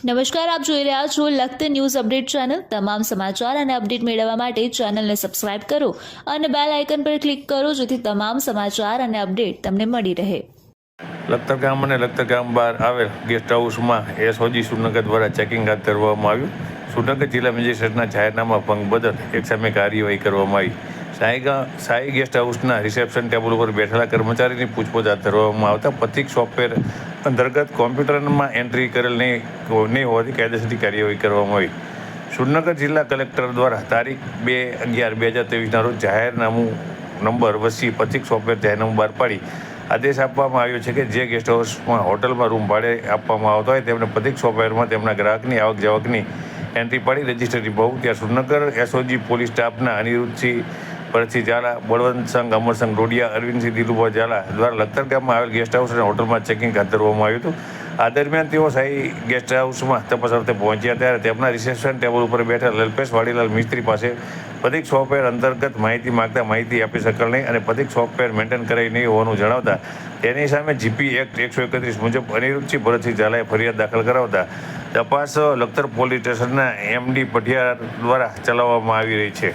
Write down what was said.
નમસ્કાર, આપ જોઈ રહ્યા છો લખત ન્યૂઝ અપડેટ ચેનલ। તમામ સમાચાર અને અપડેટ મેળવવા માટે ચેનલને સબસ્ક્રાઇબ કરો અને બેલ આઇકન પર ક્લિક કરો જેથી તમામ સમાચાર અને અપડેટ તમને મળી રહે। લખતર ગામ અને લખતર ગામ બહાર આવેલ ગેસ્ટ હાઉસમાં એસઓજી સુરનગર દ્વારા ચેકિંગ હાથ ધરવામાં આવ્યું। સુરનગર જિલ્લા મેજિસ્ટ્રેટના જાહેરનામા ભંગ બદલ એક સામે કાર્યવાહી કરવામાં આવી। સાઈ ગેસ્ટ હાઉસના રિસેપ્શન ટેબલ ઉપર બેઠેલા કર્મચારીની પૂછપરછ હાથ ધરવામાં આવતા પ્રતિક સોફ્ટવેર અંતર્ગત કોમ્પ્યુટરમાં એન્ટ્રી કરેલ નહીં હોવાથી કાયદેસરની કાર્યવાહી કરવામાં આવી। સુરનગર જિલ્લા કલેક્ટર દ્વારા તારીખ 2/11/2023ના રોજ જાહેરનામું નંબર 80 પ્રતિક સોફ્ટવેર જાહેરનામું બહાર પાડી આદેશ આપવામાં આવ્યો છે કે જે ગેસ્ટ હાઉસમાં હોટલમાં રૂમ ભાડે આપવામાં આવતો હોય તેમને પ્રતિક સોફ્ટવેરમાં તેમના ગ્રાહકની આવક જાવકની એન્ટ્રી પાડી રજીસ્ટર નિભાવવું। ત્યાં સુરનગર એસઓજી પોલીસ સ્ટાફના અનિરુદ્ધસિંહ પરથી ઝાલા, બળવંત સંઘ, અમરસંઘ રોડિયા, અરવિંદસિંહ દિલુભા ઝાલા દ્વારા લખતર ગામમાં આવેલ ગેસ્ટ હાઉસ અને હોટલમાં ચેકિંગ હાથ ધરવામાં આવ્યું હતું। આ દરમિયાન તેઓ સાઈ ગેસ્ટ હાઉસમાં તપાસ અર્થે પહોંચ્યા ત્યારે તેમના રિસેપ્શન ટેબલ ઉપર બેઠા લલ્પેશ વાડીલાલ મિસ્ત્રી પાસે પ્રતિક સોફ્ટવેર અંતર્ગત માહિતી માંગતા માહિતી આપી શકેલ નહીં અને પ્રતિક સોફ્ટવેર મેન્ટેન કરાઈ નહીં હોવાનું જણાવતા તેની સામે જીપી એક્ટ 131 મુજબ અનિરુદ્ધસિંહ ભરતસિંહ ઝાલાએ ફરિયાદ દાખલ કરાવતા તપાસ લખતર પોલીસ સ્ટેશનના એમડી પઢિયાર દ્વારા ચલાવવામાં આવી રહી છે।